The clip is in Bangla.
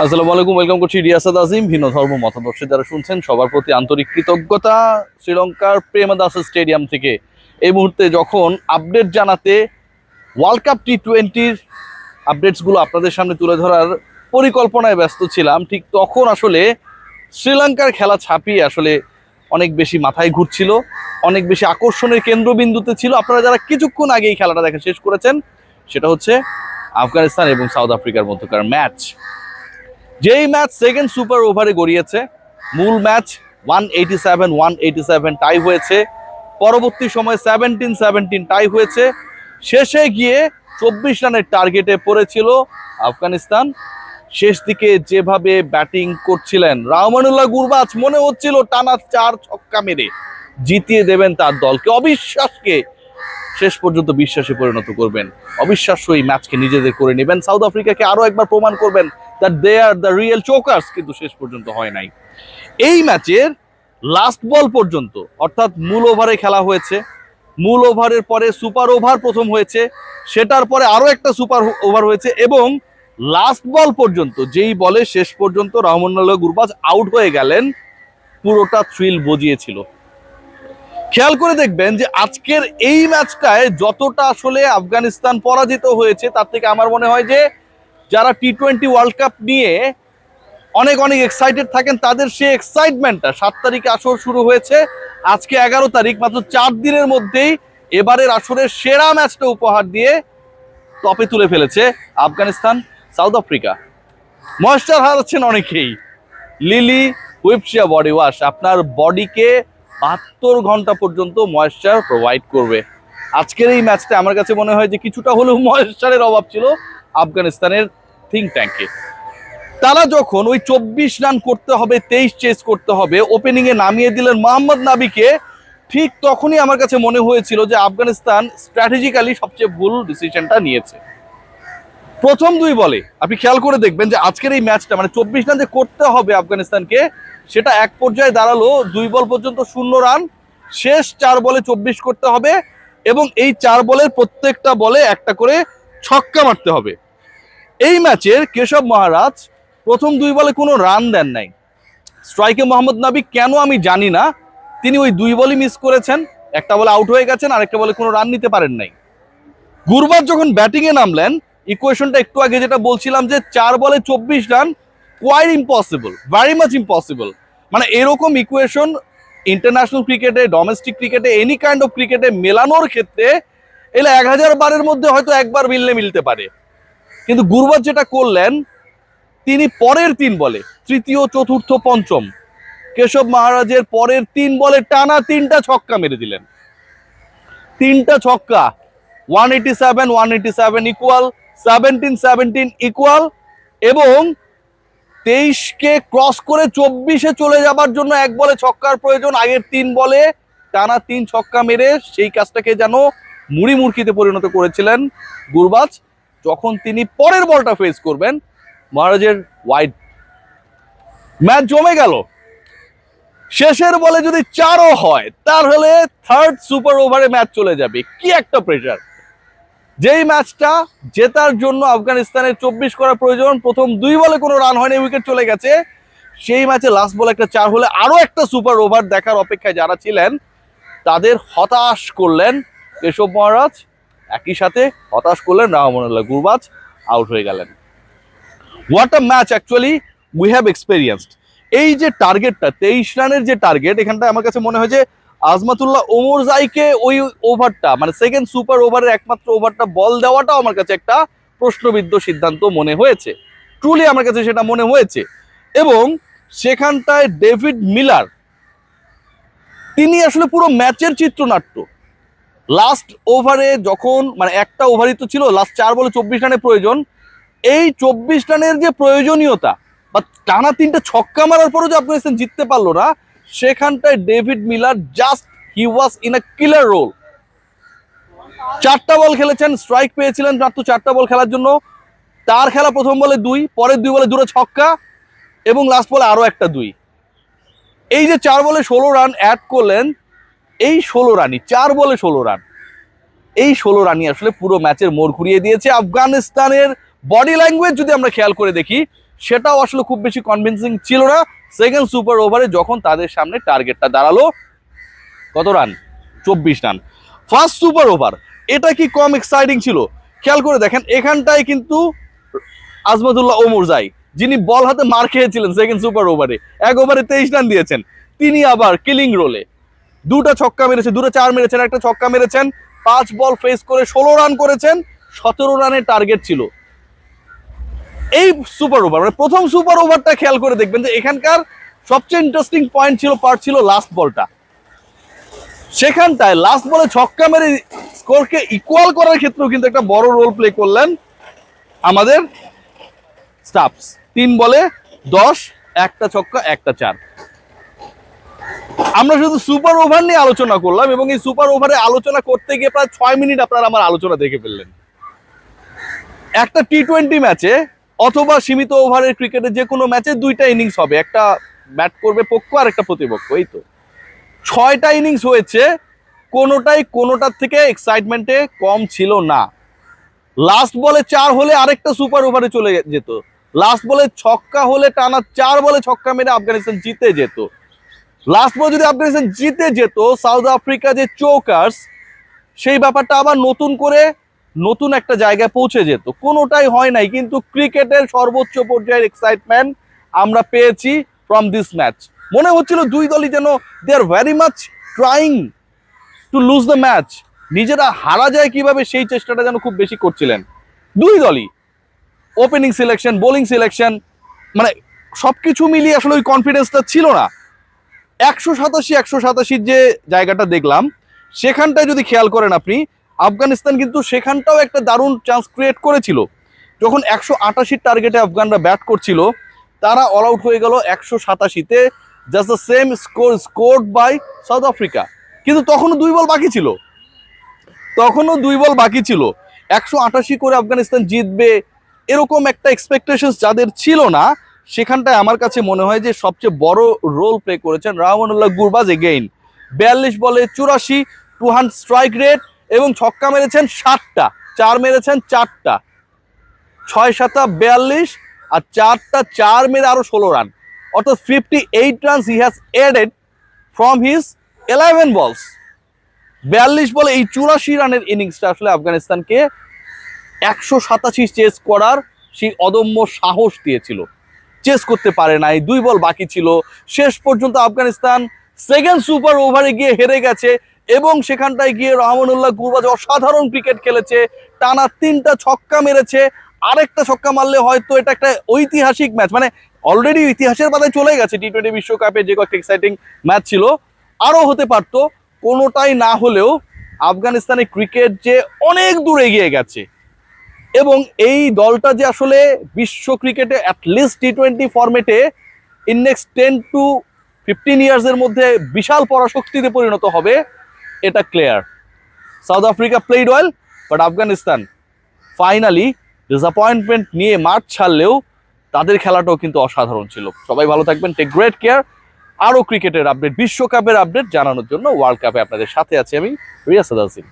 আসসালামু আলাইকুম, ওয়েলকাম করছি রিয়াসাত আজিম। ভিন্ন ধর্ম মতাদর্শে যারা শুনছেন সবার প্রতি আন্তরিক কৃতজ্ঞতা। শ্রীলঙ্কার প্রেমদাস স্টেডিয়াম থেকে এই মুহূর্তে যখন আপডেট জানাতে ওয়ার্ল্ড কাপ টি-20-র আপডেটসগুলো আপনাদের সামনে তুলে ধরার পরিকল্পনায় ব্যস্ত ছিলাম, ঠিক তখন আসলে শ্রীলঙ্কার খেলা ছাপিয়ে আসলে অনেক বেশি মাথায় ঘুরছিল, অনেক বেশি আকর্ষণের কেন্দ্রবিন্দুতে ছিল। আপনারা যারা কিছুক্ষণ আগে এই খেলাটা দেখা শেষ করেছেন, সেটা হচ্ছে আফগানিস্তান এবং সাউথ আফ্রিকার মধ্যকার ম্যাচ। যেই ম্যাচ সেকেন্ড সুপার ওভারে গড়িয়েছে। মূল ম্যাচ 187 টাই হয়েছে, পরবর্তী সময় 17-17 টাই হয়েছে। শেষে গিয়ে 24 রানের টার্গেটে পড়েছিল আফগানিস্তান। শেষ দিকে যেভাবে ব্যাটিং করছিলেন রাহমানুল্লাহ গুরবাজ, মনে হচ্ছিল টানা 4 ছক্কা মেরে জিতিয়ে দেবেন তার দলকে। অবিশ্বাসকে শেষ পর্যন্ত বিশ্বাসে পরিণত করবেন, অবিশ্বাস্য এই ম্যাচকে নিজেদের করে নেবেন, সাউথ আফ্রিকাকে আরো একবার প্রমাণ করবেন that they are the real chokers। কিন্তু শেষ পর্যন্ত হয় নাই। এই ম্যাচের লাস্ট বল পর্যন্ত, অর্থাৎ মূল ওভারে খেলা হয়েছে, মূল ওভারের পরে সুপার ওভার প্রথম হয়েছে, সেটার পরে আরো একটা সুপার ওভার হয়েছে, এবং লাস্ট বল পর্যন্ত যেই বলে শেষ পর্যন্ত রহমানুল্লাহ গুরবাজ আউট হয়ে গেলেন, পুরোটা থ্রিল বজিয়েছিল। খেয়াল করে দেখবেন যে আজকের এই ম্যাচটায় যতটা আসলে আফগানিস্তান পরাজিত হয়েছে, তার থেকে আমার মনে হয় যে যারা টি-20 ওয়ার্ল্ড কাপ নিয়ে অনেক অনেক এক্সাইটেড থাকেন, তাদের সেই এক্সাইটমেন্টটা 7 তারিখে আসর শুরু হয়েছে, আজকে 11 তারিখ, মাত্র 4 দিনের মধ্যেই এবারের আসরের সেরা ম্যাচটা উপহার দিয়ে টপে তুলে ফেলেছে আফগানিস্তান সাউথ আফ্রিকা। ময়েশ্চার হারাচ্ছেন অনেকেই। লিলি হুইপশিয়া বডি ওয়াশ আপনার বডিকে 72 ঘন্টা পর্যন্ত ময়েশ্চার প্রোভাইড করবে। আজকের এই ম্যাচটা আমার কাছে মনে হয় যে কিছুটা হলেও ময়েশ্চারের অভাব ছিল আফগানিস্তানের থিঙ্ক ট্যাঙ্কে। তারা যখন ওই 24 রান করতে হবে, 23 চেস করতে হবে, ওপেনিং এ নামিয়ে দিলেন মোহাম্মদ নাবিকে, ঠিক তখনই আমার কাছে মনে হয়েছিল যে আফগানিস্তান স্ট্র্যাটেজিক্যালি সবচেয়ে ভুল ডিসিশনটা নিয়েছে। প্রথম 2 বলে আপনি খেয়াল করে দেখবেন যে আজকের এই ম্যাচটা, মানে 24 রান যে করতে হবে আফগানিস্তানকে, সেটা এক পর্যায়ে দাঁড়ালো 2 বল পর্যন্ত 0 রান, শেষ 4 বলে 24 করতে হবে, এবং এই 4 বলের প্রত্যেকটা বলে একটা করে ছক্কা মারতে হবে। এই ম্যাচের কেশব মহারাজ প্রথম 2 বলে কোনো রান দেন নাই। স্ট্রাইকে মোহাম্মদ নাবি কেন আমি জানি না, তিনি ওই 2 বলই মিস করেছেন, একটা বলে আউট হয়ে গেছেন, আরেকটা বলে কোনো রান নিতে পারেন নাই। গুরবাজ যখন ব্যাটিং এ নামলেন, ইকুয়েশনটা একটু আগে যেটা বলছিলাম যে 4 বলে 24 run quite impossible, very much impossible. মানে এরকম ইকুয়েশন ইন্টারন্যাশনাল ক্রিকেটে, ডোমেস্টিক ক্রিকেটে, এনি কাইন্ড অফ ক্রিকেটে মেলানোর ক্ষেত্রে এলে 1000 বারের মধ্যে হয়তো একবার মিলতে পারে। কিন্তু গুরবাজ যেটা করলেন, তিনি পরের 3 বলে, তৃতীয়, চতুর্থ, পঞ্চম, কেশব মহারাজের পরের 3 বলে টানা 3টা ছক্কা মেরে দিলেন। 3টা ছক্কা, 187 ইকুয়াল, 17-17 ইকুয়াল, এবং 23কে ক্রস করে 24-এ চলে যাবার জন্য 1 বলে ছক্কার প্রয়োজন। আগের 3 বলে টানা 3 ছক্কা মেরে সেই কাজটাকে যেন মুড়ি মুড়কিতে পরিণত করেছিলেন গুরবাজ। যখন তিনি পরের বলটা ফেস করবেন, মহারাজের ওয়াইড, ম্যাচ জমে গেল। শেষের বলে যদি 4ও হয়, তাহলে 3rd সুপার ওভারে ম্যাচ চলে যাবে। কি একটা প্রেশার! যেই ম্যাচটা জেতার জন্য আফগানিস্তানের 24 করা প্রয়োজন, প্রথম 2 বলে কোনো রান হয়নি, উইকেট চলে গেছে, সেই ম্যাচে লাস্ট বলে একটা 4 হলে আরো একটা সুপার ওভার দেখার অপেক্ষায় যারা ছিলেন, তাদের হতাশ করলেন কেশব মহারাজ, একই সাথে হতাশ করলেন রহমানুল্লাহ গুরবাজ, আউট হয়ে গেলেন। What a match actually we have experienced. এই যে টার্গেটটা 23 রানের যে টার্গেট, এখানটা আমার কাছে মনে হয় যে আজমাতুল্লাহ ওমরজাইকে ওই ওভারটা, মানে সেকেন্ড সুপার ওভারের একমাত্র ওভারটা বল দেওয়াটাও আমার কাছে একটা প্রশ্নবিদ্ধ সিদ্ধান্ত মনে হয়েছে। ট্রুলি আমার কাছে সেটা মনে হয়েছে। এবং সেখানটায় ডেভিড মিলার, তিনি আসলে পুরো ম্যাচের চিত্রনাট্য। লাস্ট ওভারে যখন, মানে একটা ওভারই তো ছিল, লাস্ট 4 বলে 24 রানের প্রয়োজন, এই 24 রানের যে প্রয়োজনীয়তা, বা টানা 3টা ছক্কা মারার পরও যে আফগানিস্তান জিততে পারলো না, সেখানটায় David Miller just he was in a killer role. 4টা বল খেলেছেন, স্ট্রাইক পেয়েছিলেন মাত্র 4টা বল খেলার জন্য। তার খেলা প্রথম বলে 2, পরের 2 বলে 2টা ছক্কা, এবং লাস্ট বলে আরো একটা 2। এই যে 4 বলে 16 রান অ্যাড করলেন, এই 16 রানই, 4 বলে 16 রান, এই 16 রানই আসলে পুরো ম্যাচের মোড় ঘুরিয়ে দিয়েছে। আফগানিস্তানের বডি ল্যাঙ্গুয়েজ যদি আমরা খেয়াল করে দেখি, সেটাও আসলে খুব বেশি কনভিন্সিং ছিল না। সেকেন্ড সুপার ওভারে যখন তাদের সামনে টার্গেটটা দাঁড়ালো কত run, 24 run. First super over এটা কি কম এক্সাইটিং ছিল? খেয়াল করে দেখেন, এখানটায় কিন্তু আজমতুল্লাহ ওমরজাই, যিনি বল হাতে মার খেয়েছিলেন সেকেন্ড সুপার ওভারে, 1 ওভারে 23 রান দিয়েছেন, তিনি আবার কিলিং রোলে 2টা ছক্কা মেরেছেন, 2টা 4 মেরেছেন, একটা ছক্কা মেরেছেন, 5 বল ফেস করে 16 রান করেছেন, 17 রানের টার্গেট ছিল এই সুপার ওভার। মানে প্রথম সুপার ওভারটা খেয়াল করে দেখবেন যে এখানকার সবচেয়ে ইন্টারেস্টিং পয়েন্ট ছিল, পার্ট ছিল লাস্ট বলটা। সেখানটায় লাস্ট বলে ছক্কা মেরে স্কোরকে ইকুয়াল করার ক্ষেত্রেও কিন্তু একটা বড় রোল প্লে করলেন আমাদের স্টাফস। 3 বলে 10, একটা ছক্কা, একটা 4। আমরা শুধু সুপার ওভার নিয়ে আলোচনা করলাম এবং এই সুপার ওভারে আলোচনা করতে গিয়ে প্রায় 6 মিনিট আপনারা আমার আলোচনা দেখে ফেললেন। একটা টি-20 ম্যাচে অথবা সীমিত ওভারের ক্রিকেটে যে কোনো ম্যাচে 2টা ইনিংস হবে, একটা ব্যাট করবে পক্ষ আর একটা প্রতিপক্ষ। এই তো 6টা ইনিংস হয়েছে, কোনোটার থেকে এক্সাইটমেন্টে কম ছিল না। লাস্ট বলে 4 হলে আরেকটা সুপার ওভারে চলে যেত, লাস্ট বলে ছক্কা হলে টানা 4 বলে ছক্কা মেরে আফগানিস্তান জিতে যেত। লাস্ট বলে যদি আফগানিস্তান জিতে যেত, সাউথ আফ্রিকা যে চোকার্স, সেই ব্যাপারটা আবার নতুন একটা জায়গায় পৌঁছে যেত। কোনোটাই হয় নাই, কিন্তু ক্রিকেটের সর্বোচ্চ পর্যায়ের এক্সাইটমেন্ট আমরা পেয়েছি ফ্রম দিস ম্যাচ। মনে হচ্ছিল দুই দলই যেন they are very much trying to lose the match, নিজেরা হারা যায় কিভাবে সেই চেষ্টাটা যেন খুব বেশি করছিলেন দুই দলই। ওপেনিং সিলেকশন, বোলিং সিলেকশন, মানে সবকিছু মিলিয়ে আসলে ওই কনফিডেন্সটা ছিল না। 187 যে জায়গাটা দেখলাম, সেখানটায় যদি খেয়াল করেন আপনি, আফগানিস্তান কিন্তু সেখানটাও একটা দারুণ চান্স ক্রিয়েট করেছিল। যখন 188 টার্গেটে আফগানরা ব্যাট করছিল, তারা অল আউট হয়ে গেল 187-তে, just the same scored by South Africa. কিন্তু তখনও 2 বল বাকি ছিল, 188 করে আফগানিস্তান জিতবে এরকম একটা এক্সপেকটেশন যাদের ছিল না, সেখানটায় আমার কাছে মনে হয় যে সবচেয়ে বড় রোল প্লে করেছেন রাহমানুল্লাহ গুরবাজ। এগেইন 42 বলে 84, 200 স্ট্রাইক রেট এবং ছক্কা মেরেছেন 7টা, 4 মেরেছেন 4টা, 6-7 42 আর 4টা 4 মেরে আরো 16 রান, অর্থাৎ 58 runs he has added from his 11 balls. 42 বলে এই 84 রানের ইনিংসটা আসলে আফগানিস্তানকে 187 চেস করার সেই অদম্য সাহস দিয়েছিল। চেস করতে পারে নাই, 2 বল বাকি ছিল, শেষ পর্যন্ত আফগানিস্তান সেকেন্ড সুপার ওভারে গিয়ে হেরে গেছে এবং সেখানটায় গিয়ে রহমানুল্লাহ গুরবাজ অসাধারণ ক্রিকেট খেলেছে, টানা 3টা ছক্কা মেরেছে। আরেকটা ছক্কা মারলে হয়তো এটা একটা ঐতিহাসিক ম্যাচ, মানে অলরেডি ইতিহাসের পাতায় চলে গেছে। টি-20 বিশ্বকাপে যে কয়েকটা এক্সাইটিং ম্যাচ ছিল, আরও হতে পারতো। কোনোটাই না হলেও আফগানিস্তানের ক্রিকেট যে অনেক দূর এগিয়ে গেছে এবং এই দলটা যে আসলে বিশ্ব ক্রিকেটে অ্যাটলিস্ট টি-20 ফরম্যাটে ইন নেক্সট 10 to 15 ইয়ার্সের মধ্যে বিশাল পরাশক্তিতে পরিণত হবে, এটা clear. South Africa played well, but Afghanistan finally disappointment নিয়ে মাঠ ছাড়লেও তাদের খেলাটাও কিন্তু অসাধারণ ছিল। সবাই ভালো থাকবেন, টেক গ্রেট কেয়ার। আরও ক্রিকেটের আপডেট, বিশ্বকাপের আপডেট জানানোর জন্য ওয়ার্ল্ড কাপে আপনাদের সাথে আছি আমি, রিয়াসাদ আসিম।